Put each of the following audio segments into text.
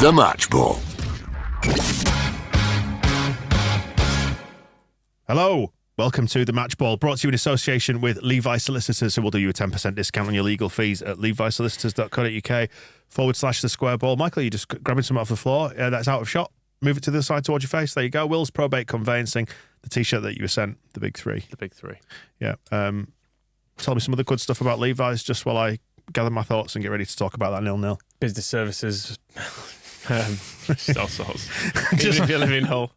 The Match Ball. Hello, welcome to The Match Ball, brought to you in association with Levi Solicitors, who will do you a 10% discount on your legal fees at levisolicitors.co.uk/the square ball. Michael, you just grabbing some off the floor. That's out of shot. Move it to the side towards your face. There you go. Will's Probate Conveyancing, the T-shirt that you were sent, the big three. The big three. Yeah. Tell me some other good stuff about Levi's just while I gather my thoughts and get ready to talk about that 0-0. Business services. Just all sorts. Even if you live in Hull.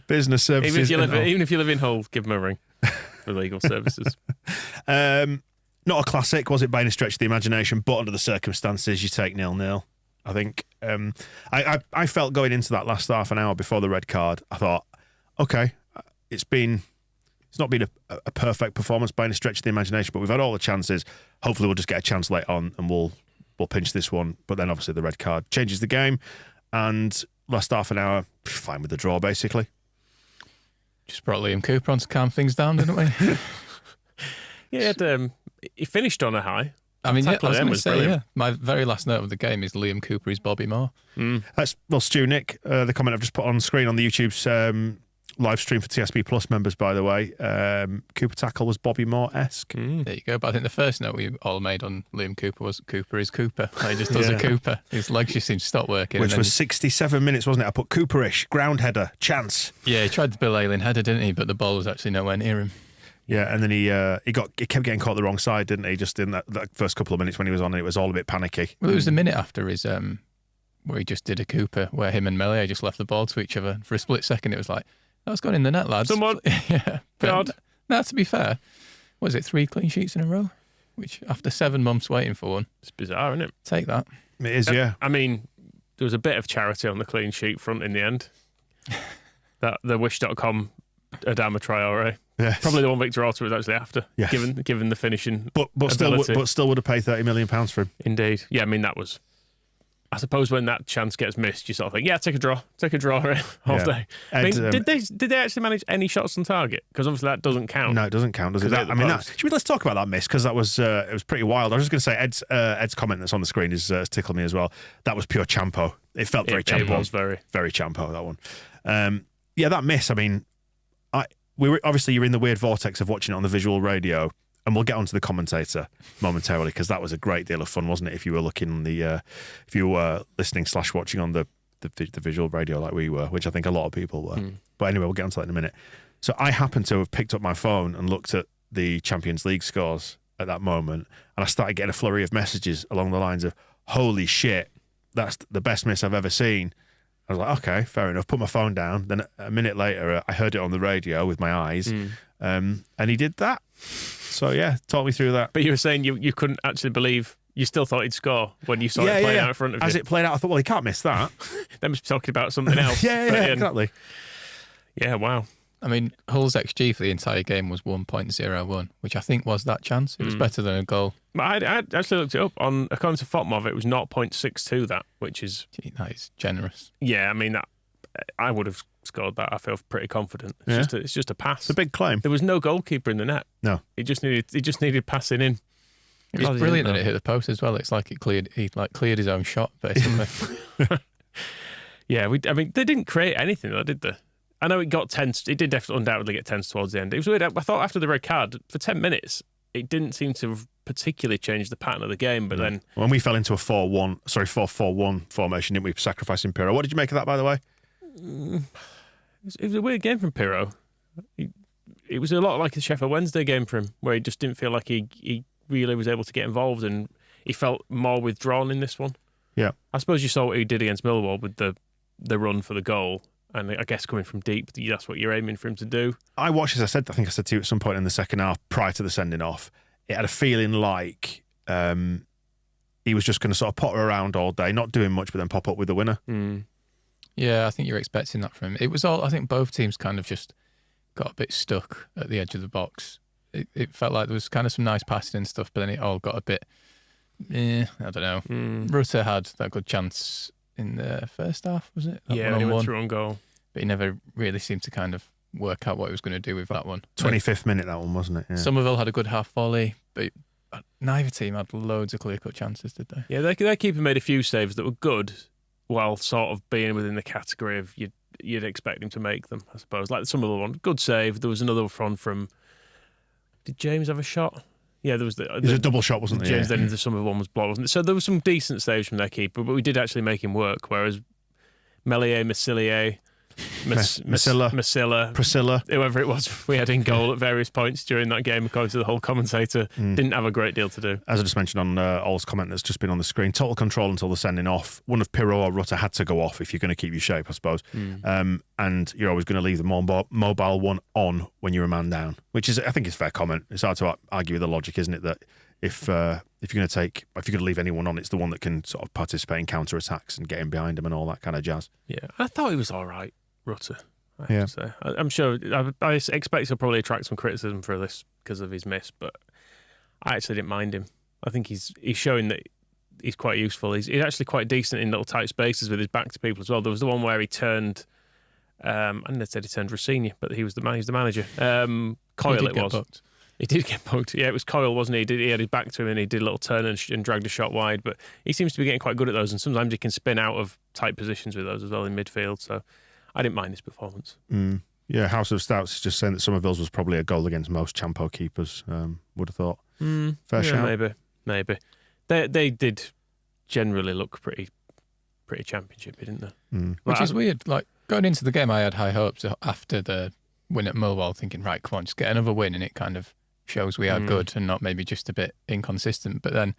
Business services. Even if you live in Hull, give them a ring for legal services. Not a classic, was it, by any stretch of the imagination, but under the circumstances, you take 0-0. I think I felt going into that last half an hour before the red card, I thought, okay, it's not been a perfect performance by any stretch of the imagination, but we've had all the chances. Hopefully we'll just get a chance late on and we'll pinch this one. But then obviously the red card changes the game, and last half an hour, fine with the draw, basically. Just brought Liam Cooper on to calm things down, didn't we? Yeah, he finished on a high. I mean, yeah, I was going to say, brilliant. my very last note of the game is Liam Cooper is Bobby Moore. That's, well, Stu Nick, the comment I've just put on screen on the YouTube's live stream for TSB Plus members, by the way. Cooper tackle was Bobby Moore-esque. There you go. But I think the first note we all made on Liam Cooper was Cooper is Cooper. He just does a Cooper. His legs just seem to stop working. Which was 67 minutes, wasn't it? I put Cooperish, ground header, chance. Yeah, he tried the Bill Ayling header, didn't he? But the ball was actually nowhere near him. Yeah, and then he kept getting caught the wrong side, didn't he? Just in that first couple of minutes when he was on, and it was all a bit panicky. Well, it was a minute after his where he just did a Cooper, where him and Melia just left the ball to each other. For a split second, it was like, that was going in the net, lads. Someone. Yeah. God. Now, to be fair, was it 3 clean sheets in a row? Which, after 7 months waiting for one. It's bizarre, isn't it? Take that. It is, yeah. I mean, there was a bit of charity on the clean sheet front in the end. The Wish.com Adama Traore. Yes. Probably the one Victor Orta was actually after, Yes. given the finishing But still would have paid £30 million for him. Indeed. Yeah, I mean, that was... I suppose when that chance gets missed, you sort of think, yeah, take a draw all day. I mean, did they actually manage any shots on target? Because obviously that doesn't count. No, it doesn't count, does it? Let's talk about that miss, because that was it was pretty wild. I was just going to say Ed's comment that's on the screen has tickled me as well. That was pure Champo. It felt very Champo. It was very Champo, that one. That miss. I mean, obviously you're in the weird vortex of watching it on the visual radio. And we'll get onto the commentator momentarily, because that was a great deal of fun, wasn't it? If you were looking if you were listening/watching on the visual radio like we were, which I think a lot of people were. But anyway, we'll get onto that in a minute. So I happened to have picked up my phone and looked at the Champions League scores at that moment, and I started getting a flurry of messages along the lines of, "Holy shit, that's the best miss I've ever seen." I was like, okay, fair enough. Put my phone down. Then a minute later, I heard it on the radio with my eyes, and he did that. So, yeah, talk me through that. But you were saying you couldn't actually believe, you still thought he'd score when you saw it playing out in front of you. As it played out, I thought, well, he can't miss that. They must be talking about something else. Exactly. Yeah, wow. I mean, Hull's XG for the entire game was 1.01, which I think was that chance. It was better than a goal. But I actually looked it up. According to FOTMOV, it was 0.62 that, which is... Gee, that is generous. Yeah, I mean, I would have scored that. I feel pretty confident. It's just a pass. It's a big claim. There was no goalkeeper in the net. No. It just needed passing in. It was brilliant that it hit the post as well. It's like he cleared his own shot, basically. Yeah, I mean, they didn't create anything though, did they? I know it got tense. It did undoubtedly get tense towards the end. It was weird. I thought after the red card, for 10 minutes, it didn't seem to have particularly changed the pattern of the game. But then... When we fell into a 4-4-1 formation, didn't we, sacrificing Pirro? What did you make of that, by the way? It was a weird game from Pirro. It was a lot like the Sheffield Wednesday game for him, where he just didn't feel like he really was able to get involved, and he felt more withdrawn in this one. Yeah. I suppose you saw what he did against Millwall with the run for the goal. And I guess coming from deep, that's what you're aiming for him to do. I watched, as I think I said to you at some point in the second half, prior to the sending off, it had a feeling like he was just going to sort of potter around all day, not doing much, but then pop up with the winner. Yeah, I think you're expecting that from him. It was all, I think both teams kind of just got a bit stuck at the edge of the box. It felt like there was kind of some nice passing and stuff, but then it all got a bit, I don't know. Rutter had that good chance in the first half, was it? Yeah, he went through on goal. But he never really seemed to kind of work out what he was going to do with that one. 25th minute, that one, wasn't it? Yeah. Somerville had a good half volley, but neither team had loads of clear-cut chances, did they? Yeah, their keeper made a few saves that were good, while sort of being within the category of you'd expect him to make them, I suppose. Like some of the one, good save. There was another one from. Did James have a shot? Yeah, there was It was a double shot, wasn't it? James, then the some of one was blocked, wasn't it? So there was some decent saves from their keeper, but we did actually make him work. Whereas Meslier, Priscilla, whoever it was we had in goal at various points during that game, according to the whole commentator, didn't have a great deal to do. As I just mentioned on Ol's comment that's just been on the screen, total control until the sending off. One of Pirro or Rutter had to go off if you're going to keep your shape, I suppose. And you're always going to leave the mobile one on when you're a man down, which is, I think, is a fair comment. It's hard to argue with the logic, isn't it? That if you're going to leave anyone on, it's the one that can sort of participate in counter attacks and get in behind them and all that kind of jazz. Yeah, I thought he was all right, Rutter. I have to say. I'm sure. I expect he'll probably attract some criticism for this because of his miss, but I actually didn't mind him. I think he's showing that he's quite useful. He's actually quite decent in little tight spaces with his back to people as well. There was the one where he turned. I didn't say he turned Rossini, but he was the manager. Coyle it was. Booked. He did get booked. Yeah, it was Coyle, wasn't he? He had his back to him and he did a little turn and dragged a shot wide. But he seems to be getting quite good at those, and sometimes he can spin out of tight positions with those as well in midfield. So I didn't mind his performance. Yeah, House of Stouts is just saying that Somerville's was probably a goal against most Champo keepers. Would have thought. Fair shout. Maybe. They did generally look pretty championshipy, didn't they? Which is weird. Like going into the game, I had high hopes after the win at Millwall, thinking, right, come on, just get another win, and it kind of shows we are good and not maybe just a bit inconsistent. But then,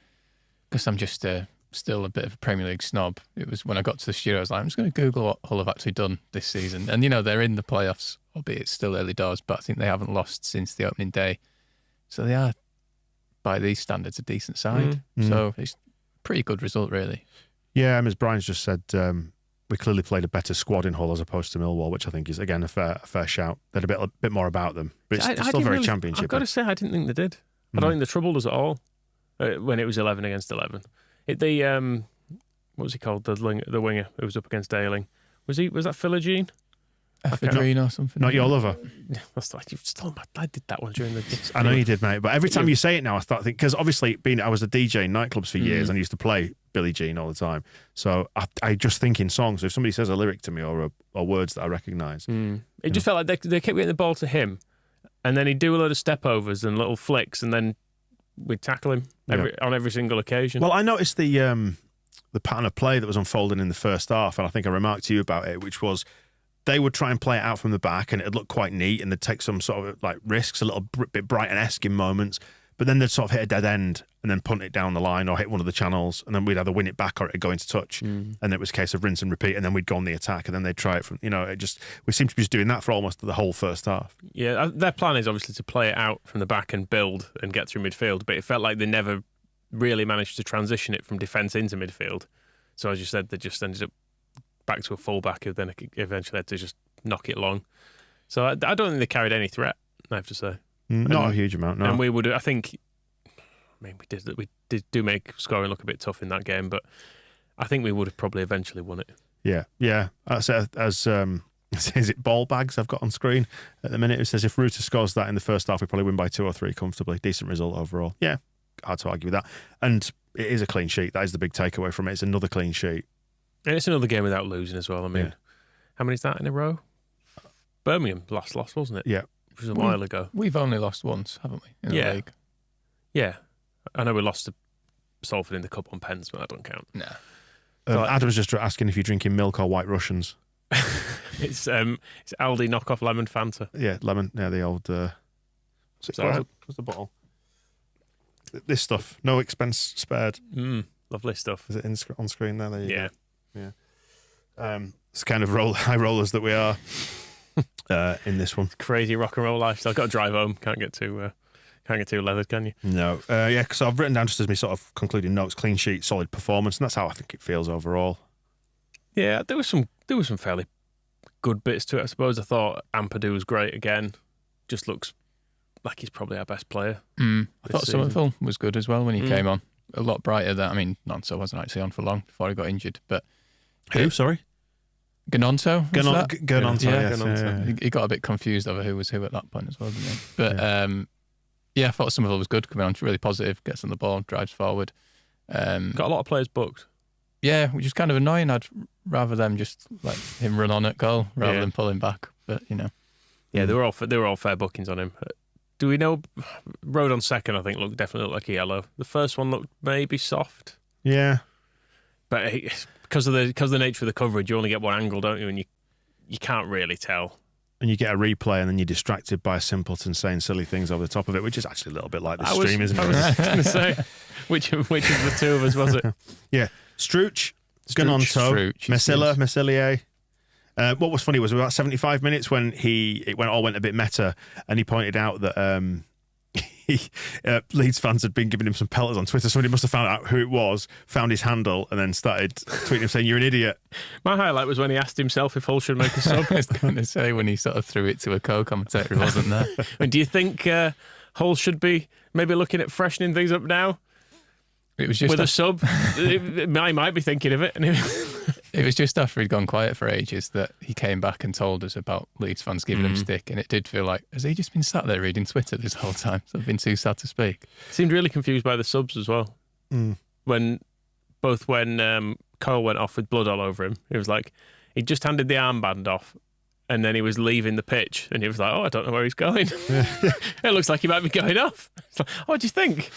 because I'm just still a bit of a Premier League snob, it was when I got to the studio, I was like, I'm just going to Google what Hull have actually done this season. And, they're in the playoffs, albeit it's still early doors, but I think they haven't lost since the opening day. So they are, by these standards, a decent side. So it's a pretty good result, really. Yeah, as Brian's just said, we clearly played a better squad in Hull as opposed to Millwall, which I think is, again, a fair shout. They had a bit more about them. But it's still very championship. I've got to say, I didn't think they did. I don't think they troubled us at all when it was 11 against 11. What was he called? The winger who was up against Ayling. Was that Philogene? Ephedrine or something. Not your lover. That's like you've stolen I did that one during the. I know you did, mate. But every time you say it now, I start thinking, because obviously I was a DJ in nightclubs for years and I used to play Billie Jean all the time. So I just think in songs. If somebody says a lyric to me or words that I recognise, it just felt like they kept getting the ball to him, and then he'd do a load of step overs and little flicks, and then we'd tackle him on every single occasion. Well, I noticed the pattern of play that was unfolding in the first half, and I think I remarked to you about it, which was they would try and play it out from the back, and it'd look quite neat, and they'd take some sort of like risks, a little bit Brighton-esque in moments, but then they'd sort of hit a dead end and then punt it down the line or hit one of the channels, and then we'd either win it back or it'd go into touch, and it was a case of rinse and repeat, and then we'd go on the attack, and then they'd try it from, we seemed to be just doing that for almost the whole first half. Yeah, their plan is obviously to play it out from the back and build and get through midfield, but it felt like they never really managed to transition it from defence into midfield. So as you said, they just ended up back to a full-back who then eventually had to just knock it long. So I don't think they carried any threat, I have to say. Not a huge amount, no. And we would, we did make scoring look a bit tough in that game, but I think we would have probably eventually won it. Yeah. As is it ball bags I've got on screen at the minute? It says if Rutter scores that in the first half, we probably win by 2 or 3 comfortably. Decent result overall. Yeah, hard to argue with that. And it is a clean sheet. That is the big takeaway from it. It's another clean sheet. And it's another game without losing as well. I mean, How many is that in a row? Birmingham last loss, wasn't it? Yeah. Which was a while ago. We've only lost once, haven't we, in the league? Yeah. I know we lost to Salford in the cup on pens, but that don't count. No. Adam's just asking if you're drinking milk or White Russians. It's Aldi knockoff lemon Fanta. Yeah, lemon. Yeah, the old... what's the bottle? This stuff. No expense spared. Lovely stuff. Is it on screen there? There you go. Yeah. It's kind of high rollers that we are in this one. Crazy rock and roll lifestyle. Got to drive home. Can't get too leathered, can you? No. Because I've written down just as my sort of concluding notes, clean sheet, solid performance, and that's how I think it feels overall. Yeah, there was some fairly good bits to it, I suppose. I thought Ampadu was great again. Just looks like he's probably our best player. I thought Somerville was good as well when he came on. A lot brighter than, Nonso wasn't actually on for long before he got injured. But who? Sorry? Gnonto. Gnonto, yes. He got a bit confused over who was who at that point as well, didn't he? But I thought Somerville was good coming on, really positive, gets on the ball, drives forward. Got a lot of players booked. Yeah, which is kind of annoying. I'd rather them just let him run on at goal rather than pull him back. But yeah, they were all fair bookings on him. Do we know? Road on second, I think, definitely looked like a yellow. The first one looked maybe soft. Yeah, but because of the nature of the coverage, you only get one angle, don't you? And you can't really tell. And you get a replay, and then you're distracted by a simpleton saying silly things over the top of it, which is actually a little bit like the stream, isn't it? I was going to say, which of the two of us was it? Yeah, Struch, Ganonto, Meslier. What was funny was about 75 minutes when it went a bit meta, and he pointed out that Leeds fans had been giving him some pelters on Twitter. Somebody must have found out who it was, found his handle, and then started tweeting him saying, "You're an idiot." My highlight was when he asked himself if Hull should make a sub. I was going to say when he sort of threw it to a co-commentator who wasn't there. And do you think Hull should be maybe looking at freshening things up now? It was just with a sub. I might be thinking of it. It was just after he'd gone quiet for ages that he came back and told us about Leeds fans giving him stick, and it did feel like, has he just been sat there reading Twitter this whole time? So I've been too sad to speak. Seemed really confused by the subs as well. When Cole went off with blood all over him, it was like he just handed the armband off, and then he was leaving the pitch, and he was like, "Oh, I don't know where he's going." It looks like he might be going off. It's like, oh, what do you think?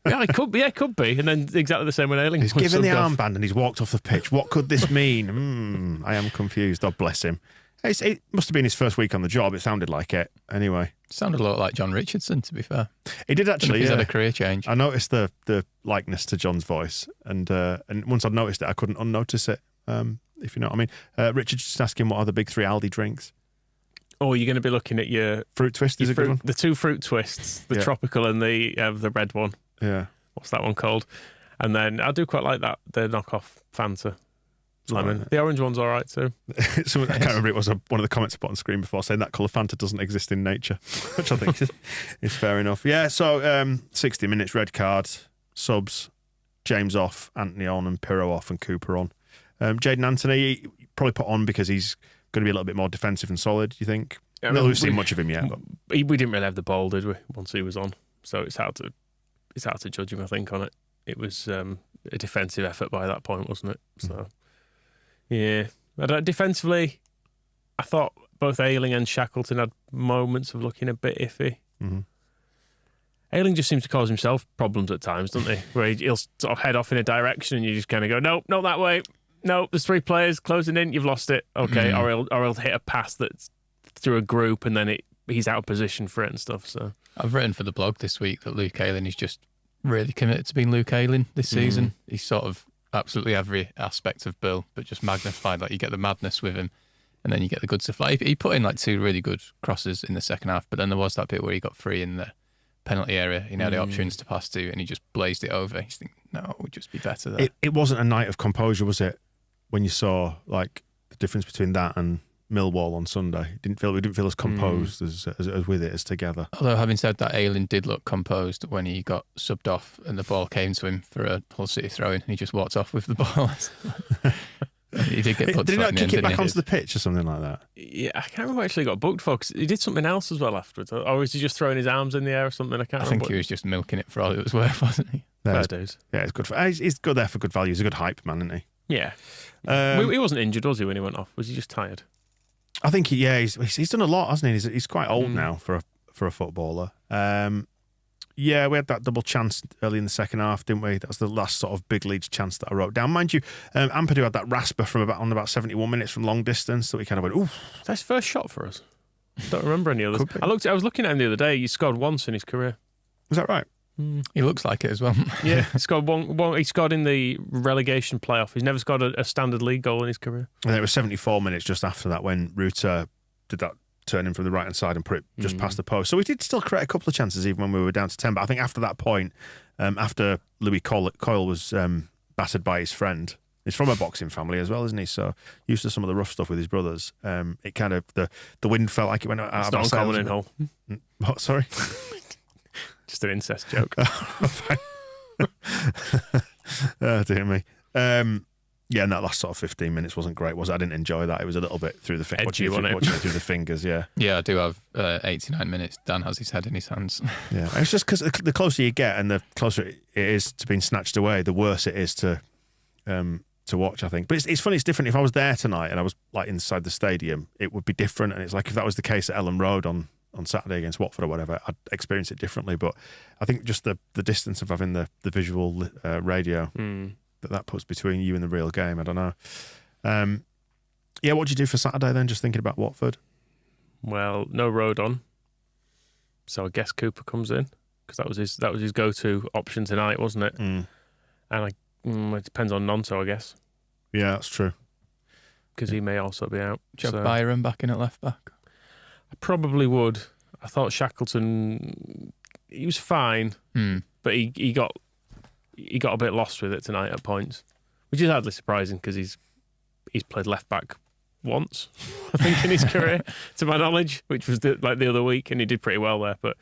Yeah, it could be. Yeah, it could be. And then exactly the same when Ayling. He's given the armband and he's walked off the pitch. What could this mean? I am confused. God bless him. It must have been his first week on the job. It sounded like it. Anyway. Sounded a lot like John Richardson, to be fair. He did actually. He's had a career change. I noticed the likeness to John's voice, and once I'd noticed it, I couldn't unnotice it. If you know what I mean. Richard's just asking what are the big three Aldi drinks. Oh, you're going to be looking at your fruit twist. Is a good one. The two fruit twists, the tropical and the red one. Yeah. What's that one called? And then I do quite like that, the knockoff Fanta lemon. The orange one's all right too. I can't remember, it was one of the comments I put on screen before saying that colour Fanta doesn't exist in nature, which I think is fair enough. Yeah, so 60 minutes, red card, subs, James off, Anthony on, and Pirro off, and Cooper on. Jadon Anthony, probably put on because he's going to be a little bit more defensive and solid, do you think? Yeah, we've seen much of him yet. But we didn't really have the ball, did we, once he was on? So it's hard to judge him, I think, on it. It was a defensive effort by that point, wasn't it? So, yeah. Defensively, I thought both Ayling and Shackleton had moments of looking a bit iffy. Mm-hmm. Ayling just seems to cause himself problems at times, doesn't he? Where he'll sort of head off in a direction and you just kind of go, nope, not that way. No, there's three players closing in, you've lost it. Okay, or he'll hit a pass that's through a group and then he's out of position for it and stuff. So I've written for the blog this week that Luke Ayling is just really committed to being Luke Ayling this season. He's sort of absolutely every aspect of Bill, but just magnified. Like, you get the madness with him, and then you get the good stuff. Like, he put in like two really good crosses in the second half, but then there was that bit where he got free in the penalty area. He had the options to pass to, and he just blazed it over. He's thinking, no, it would just be better there. It wasn't a night of composure, was it? When you saw like the difference between that and Millwall on Sunday, we didn't feel as composed as with it as together. Although, having said that, Ayling did look composed when he got subbed off and the ball came to him for a Hull City throw-in, and he just walked off with the ball. He did get put. Did he not kick it back onto the pitch or something like that? Yeah, I can't remember what actually got booked for, because he did something else as well afterwards. Or was he just throwing his arms in the air or something? I think he was just milking it for all it was worth, wasn't he? Yeah, it's good. He's good there for good value. He's a good hype man, isn't he? Yeah. He wasn't injured, was he, when he went off? Was he just tired? I think he's done a lot, hasn't he? He's quite old now for a footballer. Yeah, we had that double chance early in the second half, didn't we? That was the last sort of big Leeds chance that I wrote down. Mind you, Ampadu had that rasper from about 71 minutes from long distance that we kind of went, ooh. Is that his first shot for us? I don't remember any others. I was looking at him the other day. He scored once in his career. Was that right? He looks like it as well. Yeah, he scored one. He scored in the relegation playoff. He's never scored a standard league goal in his career. And it was 74 minutes just after that when Ruta did that turn in from the right hand side and put it just past the post. So we did still create a couple of chances even when we were down to 10. But I think after that point, after Louis Coyle was battered by his friend, he's from a boxing family as well, isn't he? So used to some of the rough stuff with his brothers. It kind of the wind felt like it went out of our sails. It's not uncommon in Hull. What? Sorry. Just an incest joke. Oh, dear me. Yeah, and that last sort of 15 minutes wasn't great, was it? I didn't enjoy that. It was a little bit through the fingers. Watching it through the fingers, yeah. Yeah, I do have 89 minutes. Dan has his head in his hands. Yeah, it's just because the closer you get and the closer it is to being snatched away, the worse it is to to watch, I think. But it's funny, it's different. If I was there tonight and I was like inside the stadium, it would be different. And it's like if that was the case at Ellen Road on Saturday against Watford or whatever, I'd experience it differently. But I think just the distance of having the visual radio that puts between you and the real game, I don't know. Yeah, what do you do for Saturday then? Just thinking about Watford. Well, no Road on, so I guess Cooper comes in because that was his go-to option tonight, wasn't it? And it depends on Nonto, I guess. Yeah, that's true. Because he may also be out. Do you have Byron back in at left back? I probably would. I thought Shackleton, he was fine, but he got a bit lost with it tonight at points, which is hardly surprising because he's played left back once, I think, in his career, to my knowledge, which was the other week, and he did pretty well there, but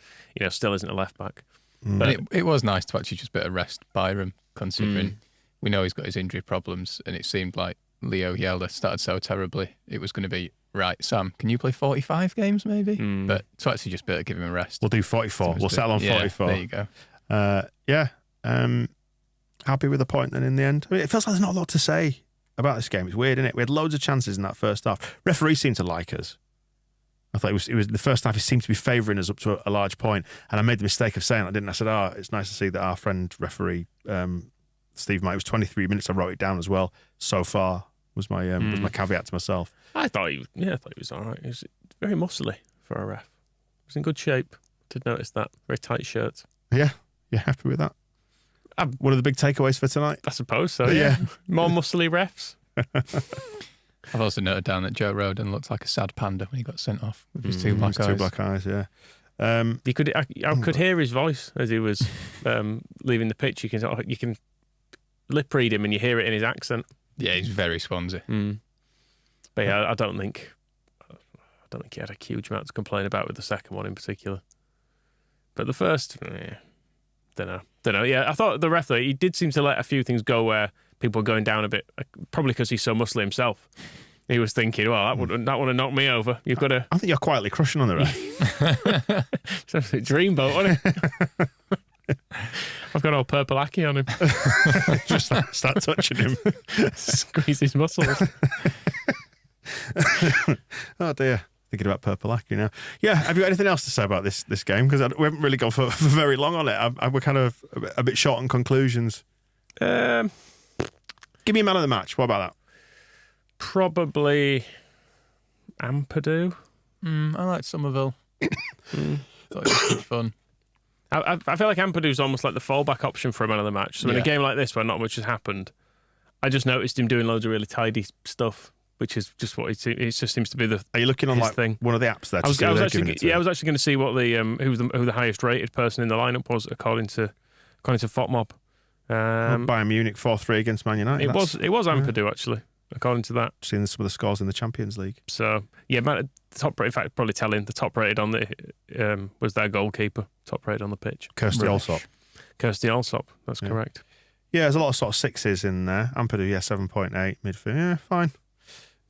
still isn't a left back. But it was nice to actually just a bit of rest Byron, considering we know he's got his injury problems, and it seemed like Leo Yelder started so terribly. It was going to be, right, Sam, can you play 45 games maybe? But to actually just give him a rest. We'll do 44. We'll settle on 44. There you go. Happy with the point then in the end. I mean, it feels like there's not a lot to say about this game. It's weird, isn't it? We had loads of chances in that first half. Referee seemed to like us. I thought it was the first half. He seemed to be favouring us up to a large point, and I made the mistake of saying that, didn't I? I said, it's nice to see that our friend referee Steve Mike. It was 23 minutes. I wrote it down as well. So far was my caveat to myself. I thought he was all right. He was very muscly for a ref. He was in good shape. Did notice that. Very tight shirt. Yeah, happy with that. One of the big takeaways for tonight? I suppose so, yeah. More muscly refs. I've also noted down that Joe Rodon looked like a sad panda when he got sent off with his two black eyes. Two black eyes, yeah. I could hear his voice as he was leaving the pitch. You can lip read him and you hear it in his accent. Yeah, he's very Swansea. But yeah, I don't think he had a huge amount to complain about with the second one in particular. But the first, don't know. Yeah, I thought the ref, though, he did seem to let a few things go where people were going down a bit, probably because he's so muscly himself. He was thinking, well, that would have knocked me over. You've got to... I think you're quietly crushing on the ref. It's a dreamboat, wasn't it? I've got all purple Aki on him. Just start touching him. Squeeze his muscles. Oh, dear. Thinking about Purple Aki now. Yeah, have you got anything else to say about this game? Because we haven't really gone for very long on it. We're kind of a bit short on conclusions. Give me a man of the match. What about that? Probably Ampadu. I like Somerville. Thought it was good fun. I feel like Ampadu's almost like the fallback option for a man of the match. So in a game like this where not much has happened, I just noticed him doing loads of really tidy stuff, which is just what it just seems to be the. Are you looking on like thing? One of the apps there? I was actually going to see what the who the highest rated person in the lineup was according to FOTMob. Bayern Munich 4-3 against Man United. It was Ampadu actually, according to that. Seeing some of the scores in the Champions League. So yeah, the top. In fact, probably telling the top rated on the was their goalkeeper. Top rated on the pitch. Kirsty Allsop. That's correct. Yeah, there's a lot of sort of sixes in there. Ampadu, 7.8 midfield. Yeah, fine.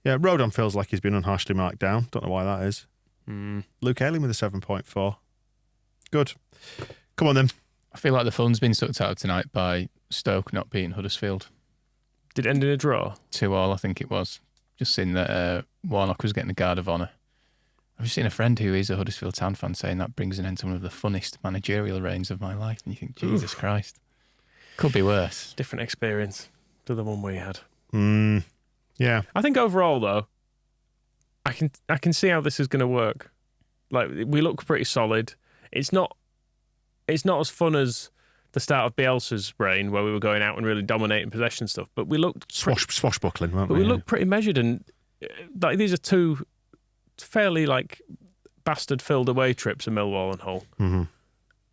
Yeah, Rodon feels like he's been unharshly marked down. Don't know why that is. Luke Ayling with a 7.4. Good. Come on then. I feel like the fun's been sucked out tonight by Stoke not beating Huddersfield. Did it end in a draw? 2-2, I think it was. Just seen that Warnock was getting the guard of honour. I've just seen a friend who is a Huddersfield Town fan saying that brings an end to one of the funnest managerial reigns of my life. And you think, Jesus Christ. Could be worse. Different experience to the one we had. Yeah. I think overall, though, I can see how this is going to work. Like, we look pretty solid. It's not as fun as the start of Bielsa's reign, where we were going out and really dominating possession stuff. But we looked swashbuckling, weren't we? But we looked pretty measured, and like these are two fairly like bastard-filled away trips at Millwall and Hull.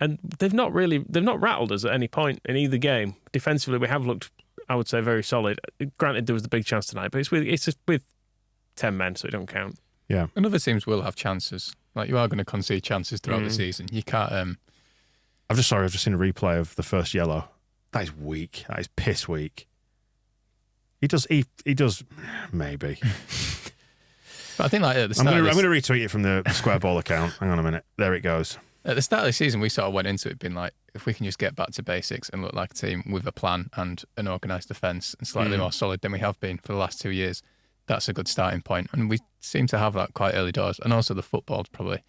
And they've not rattled us at any point in either game. Defensively, we have looked, I would say, very solid. Granted, there was the big chance tonight, but it's just with 10 men, so it don't count. Yeah. And other teams will have chances. Like, you are going to concede chances throughout the season. You can't... I've just seen a replay of the first yellow. That is weak. That is piss weak. He does maybe. But I think like at the I'm start going to retweet it from the Square Ball account. Hang on a minute. There it goes. At the start of the season, we sort of went into it being like, if we can just get back to basics and look like a team with a plan and an organised defence and slightly more solid than we have been for the last 2 years, that's a good starting point. And we seem to have that quite early doors. And also the football's probably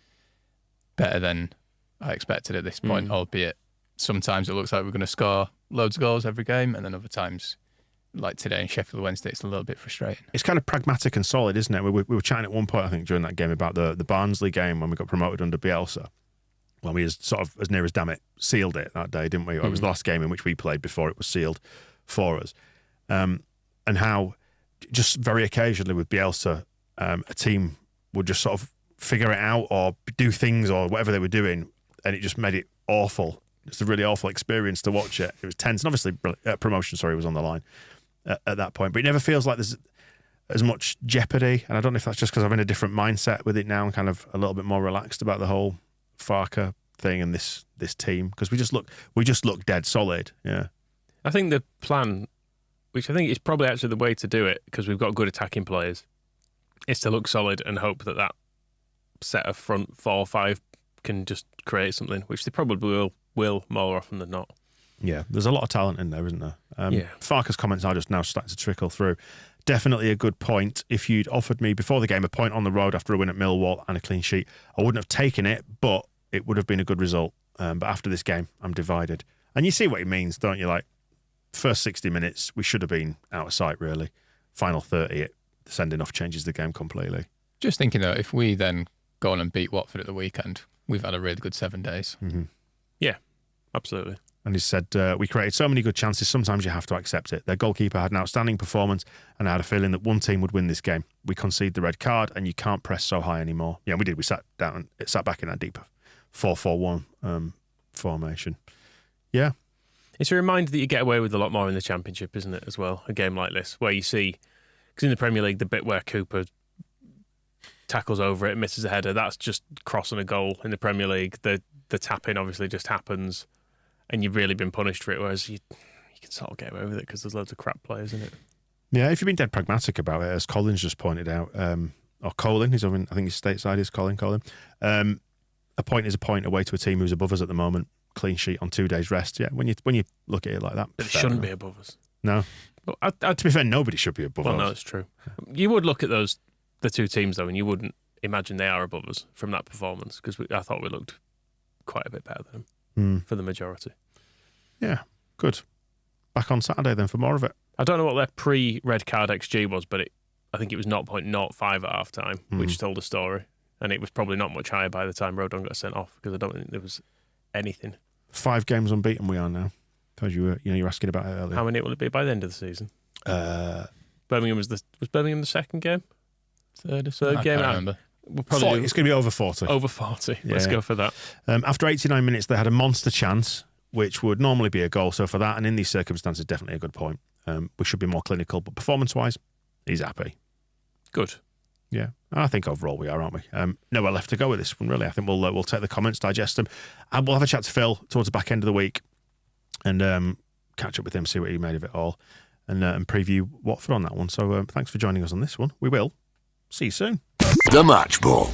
better than I expected at this point, albeit sometimes it looks like we're going to score loads of goals every game, and then other times, like today in Sheffield Wednesday, it's a little bit frustrating. It's kind of pragmatic and solid, isn't it? We were chatting at one point, I think, during that game about the Barnsley game when we got promoted under Bielsa. When we sort of, as near as damn it, sealed it that day, didn't we? It was the last game in which we played before it was sealed for us. And how just very occasionally with Bielsa, a team would just sort of figure it out or do things or whatever they were doing, and it just made it awful. It's a really awful experience to watch it. It was tense, and obviously promotion, was on the line at that point. But it never feels like there's as much jeopardy, and I don't know if that's just because I'm in a different mindset with it now and kind of a little bit more relaxed about the whole Farke thing and this team, because we just look dead solid. Yeah, I think the plan, which I think is probably actually the way to do it, because we've got good attacking players, is to look solid and hope that set of front 4 or 5 can just create something, which they probably will more often than not. Yeah, there's a lot of talent in there, isn't there? Farke's comments are just now starting to trickle through. Definitely a good point. If you'd offered me before the game a point on the road after a win at Millwall and a clean sheet, I wouldn't have taken it, but it would have been a good result. But after this game, I'm divided. And you see what he means, don't you? Like, first 60 minutes, we should have been out of sight, really. Final 30, the sending off changes the game completely. Just thinking, though, if we then go on and beat Watford at the weekend, we've had a really good 7 days. Mm-hmm. Yeah, absolutely. And he said, we created so many good chances, sometimes you have to accept it. Their goalkeeper had an outstanding performance, and I had a feeling that one team would win this game. We conceded the red card, and you can't press so high anymore. Yeah, we did. We sat back in that deep 4-4-1 formation. Yeah. It's a reminder that you get away with a lot more in the Championship, isn't it, as well? A game like this, where you see, because in the Premier League, the bit where Cooper tackles over it, misses a header, that's just crossing a goal in the Premier League. The tap-in obviously just happens, and you've really been punished for it, whereas you can sort of get away with it because there's loads of crap players in it. Yeah, if you've been dead pragmatic about it, as Colin's just pointed out, or Colin, he's over, I think his stateside is Colin. A point is a point away to a team who's above us at the moment. Clean sheet on 2 days rest. Yeah, when you look at it like that. But it shouldn't be above us. No. But to be fair, nobody should be above us. Well, no, it's true. You would look at the two teams, though, and you wouldn't imagine they are above us from that performance, because I thought we looked quite a bit better than them for the majority. Yeah, good. Back on Saturday then for more of it. I don't know what their pre-red card XG was, but I think it was 0.05 at half-time, which told a story. And it was probably not much higher by the time Rodon got sent off, because I don't think there was anything. 5 games unbeaten we are now. Because you were asking about it earlier. How many will it be by the end of the season? Birmingham was Birmingham the second game? Third game? I remember. We'll probably it's going to be over 40. Over 40. Yeah. Let's go for that. After 89 minutes, they had a monster chance, which would normally be a goal. So for that, and in these circumstances, definitely a good point. We should be more clinical, but performance-wise, he's happy. Good. Yeah, I think overall we are, aren't we? Nowhere left to go with this one, really. I think we'll take the comments, digest them, and we'll have a chat to Phil towards the back end of the week and catch up with him, see what he made of it all, and preview Watford on that one. So thanks for joining us on this one. We will see you soon. The Match Ball.